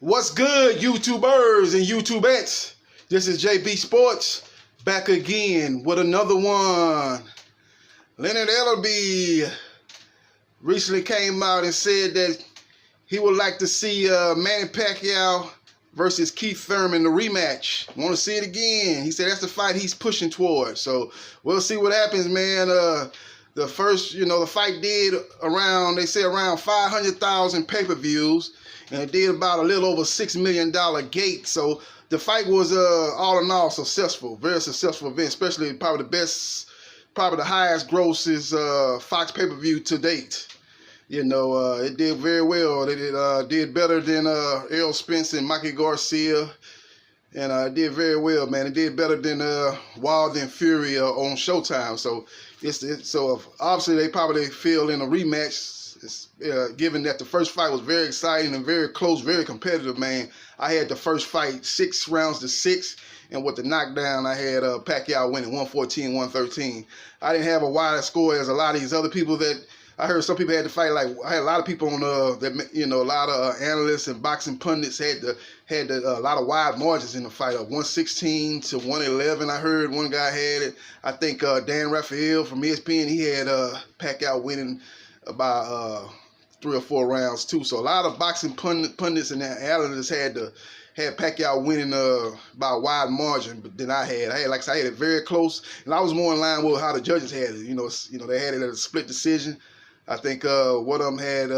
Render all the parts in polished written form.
What's good, YouTubers and YouTubettes? This is JB Sports back again with another one. Leonard Ellerbee recently came out and said that he would like to see Manny Pacquiao versus Pacquiao-Thurman, the rematch. Want to see it again. He said that's the fight he's pushing towards. So we'll see what happens, man. The fight did around, they say around 500,000 pay-per-views, and it did about a little over $6 million gate. So the fight was all in all successful, very successful event, especially probably the highest grosses Fox pay-per-view to date. It did very well. It did better than Errol Spence and Mikey Garcia. And it did very well, man. It did better than Wild and Fury on Showtime. So so obviously they probably feel in a rematch, given that the first fight was very exciting and very close, very competitive, man. I had the first fight 6 rounds to 6, and with the knockdown, I had Pacquiao winning 114-113. I didn't have a wider score as a lot of these other people that I heard. Some people had to fight. Like I had a lot of people on that, a lot of analysts and boxing pundits had a lot of wide margins in the fight, of 116 to 111. I heard one guy had it. I think Dan Raphael from ESPN, he had Pacquiao winning about 3 or 4 rounds too. So a lot of boxing pundits and analysts had Pacquiao winning by a wide margin, but then I had it very close, and I was more in line with how the judges had it. They had it at a split decision. I think one of them had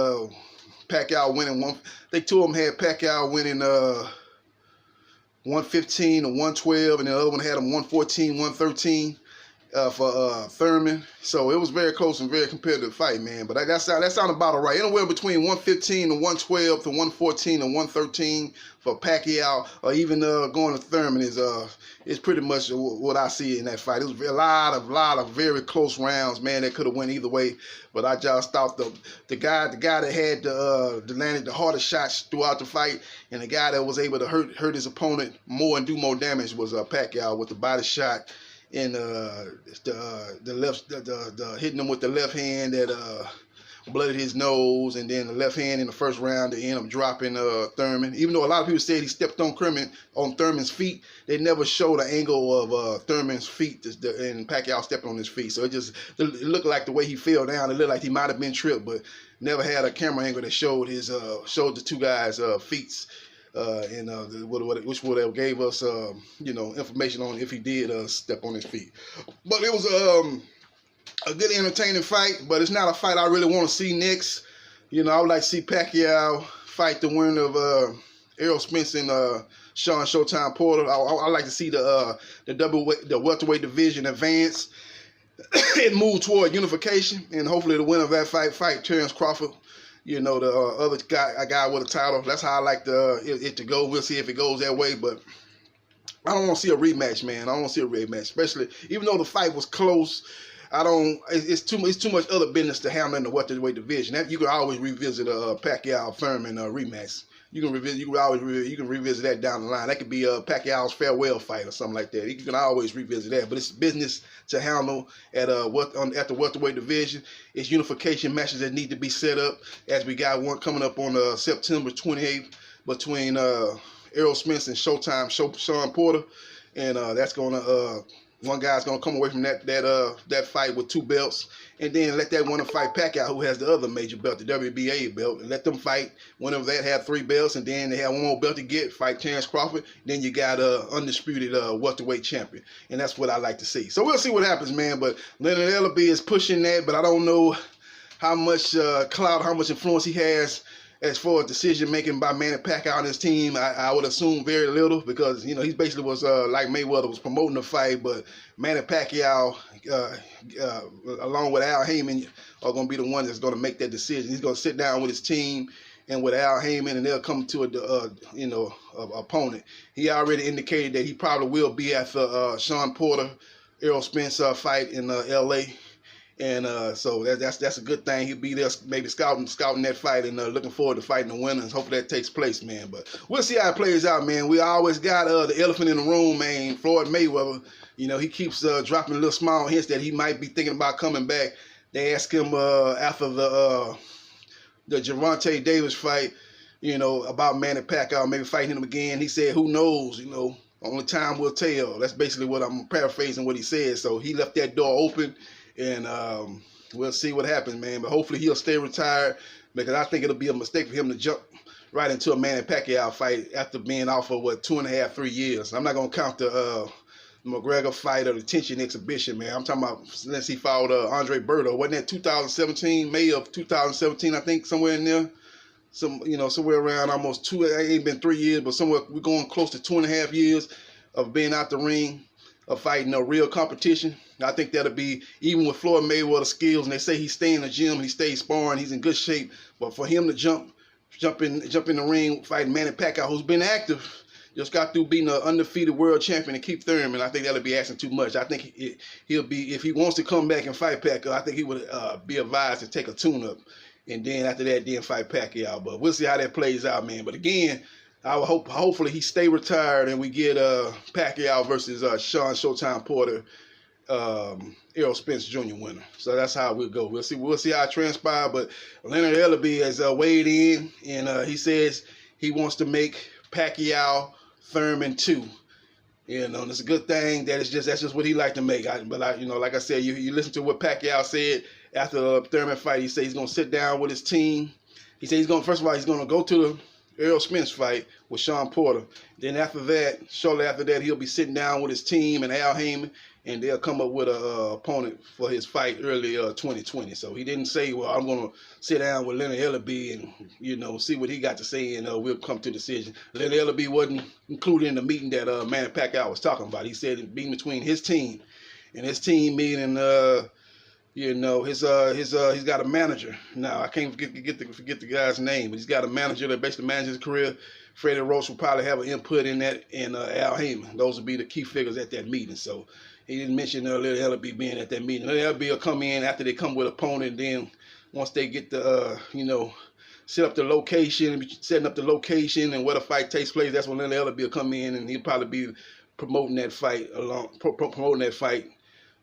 Pacquiao winning one. I think 2 of them had Pacquiao winning 115 to 112, and the other one had him 114, 113 for Thurman. So it was very close and very competitive fight, man. But that sounded about right. Anywhere between 115 to 112 to 114 to 113 for Pacquiao, or even going to Thurman is pretty much what I see in that fight. It was a lot of very close rounds, man. That could have went either way. But I just thought the guy that had landed the hardest shots throughout the fight, and the guy that was able to hurt his opponent more and do more damage was Pacquiao with the body shot. And hitting him with the left hand that blooded his nose, and then the left hand in the first round to end up dropping Thurman. Even though a lot of people said he stepped on Thurman's feet, they never showed an angle of Thurman's feet and Pacquiao stepped on his feet. So it looked like the way he fell down, it looked like he might have been tripped, but never had a camera angle that showed the 2 guys' feet. Which would have gave us, information on if he did step on his feet. But it was a good, entertaining fight. But it's not a fight I really want to see next. I would like to see Pacquiao fight the winner of Errol Spence and Sean Showtime Porter. I like to see the welterweight division advance and move toward unification. And hopefully the winner of that fight Terrence Crawford. The other guy with a title. That's how I like it to go. We'll see if it goes that way, but I don't want to see a rematch, man. I don't want to see a rematch, especially even though the fight was close. It's too much other business to handle in the welterweight division. You can always revisit a Pacquiao-Thurman rematch. You can revisit that down the line. That could be Pacquiao's farewell fight or something like that. You can always revisit that. But it's business to handle at the welterweight division. It's unification matches that need to be set up, as we got one coming up on September 28th between Errol Spence and Sean Porter, and that's gonna one guy's gonna come away from that fight with 2 belts, and then let that one fight Pacquiao, who has the other major belt, the WBA belt, and let them fight. One of that have 3 belts, and then they have one more belt to fight Terrence Crawford. Then you got undisputed welterweight champion, and that's what I like to see. So we'll see what happens, man. But Leonard Ellerbee is pushing that, but I don't know how much clout, how much influence he has as far as decision making by Manny Pacquiao and his team. I would assume very little, because he basically was like Mayweather, was promoting the fight, but Manny Pacquiao along with Al Heyman are going to be the one that's going to make that decision. He's going to sit down with his team and with Al Heyman, and they'll come to a opponent. He already indicated that he probably will be at the Sean Porter Errol Spence fight in L.A. And so that's a good thing. He'll be there maybe scouting that fight, and looking forward to fighting the winners. Hopefully that takes place, man. But we'll see how it plays out, man. We always got the elephant in the room, man. Floyd Mayweather. He keeps dropping little small hints that he might be thinking about coming back. They asked him after the Gervonta Davis fight, about Manny Pacquiao maybe fighting him again. He said, who knows, only time will tell. That's basically what I'm paraphrasing what he said. So he left that door open, and we'll see what happens, man. But hopefully he'll stay retired, because I think it'll be a mistake for him to jump right into a Manny Pacquiao fight after being off for, 2.5, 3 years. I'm not going to count the McGregor fight or the tension exhibition, man. I'm talking about, unless he fought Andre Berto. Wasn't that 2017, May of 2017, I think, somewhere in there? Somewhere around almost it ain't been 3 years, but somewhere we're going close to 2.5 years of being out the ring, of fighting a real competition. I think that'll be, even with Floyd Mayweather's skills, and they say he stay in the gym, he stays sparring, he's in good shape, but for him to jump in the ring fighting Manny Pacquiao, who's been active, just got through beating an undefeated world champion, and Keith Thurman, I think that'll be asking too much. I think he'll be, if he wants to come back and fight Pacquiao, I think he would be advised to take a tune-up, and then after that, then fight Pacquiao. But we'll see how that plays out, man. But again, I would hopefully he stay retired, and we get Pacquiao versus Sean Showtime Porter, Errol Spence Jr. winner. So that's how we'll go. We'll see how it transpires. But Leonard Ellerbee has weighed in, and he says he wants to make Pacquiao-Thurman 2. It's a good thing that that's just what he like to make. Like I said, you listen to what Pacquiao said after the Thurman fight. He said he's gonna sit down with his team. He said he's gonna go to the Errol Spence fight with Sean Porter. Then shortly after that, he'll be sitting down with his team and Al Heyman, and they'll come up with an opponent for his fight early 2020. So he didn't say, well, I'm going to sit down with Leonard Ellerbee and, see what he got to say, and we'll come to a decision. Leonard Ellerbee wasn't included in the meeting that Manny Pacquiao was talking about. He said it being between his team and his team meeting, he's got a manager. Now, I can't forget the guy's name, but he's got a manager that basically manages his career. Freddie Roach will probably have an input in that, and Al Heyman. Those will be the key figures at that meeting. So he didn't mention Leonard Ellerbee being at that meeting. Leonard Ellerbee will come in after they come with an opponent. Then once they get the, setting up the location and where the fight takes place, that's when Leonard Ellerbee will come in, and he'll probably be promoting that fight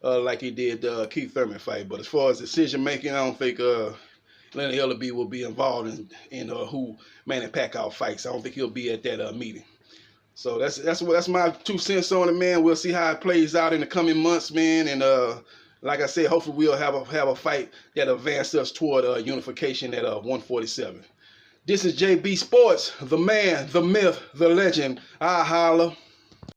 like he did Keith Thurman fight. But as far as decision making, I don't think Leonard Ellerbee will be involved in who Manny Pacquiao fights. I don't think he'll be at that meeting. So that's my 2 cents on it, man. We'll see how it plays out in the coming months, man. And like I said, hopefully we'll have a fight that advances us toward unification at 147. This is JB Sports, the man, the myth, the legend. I holla.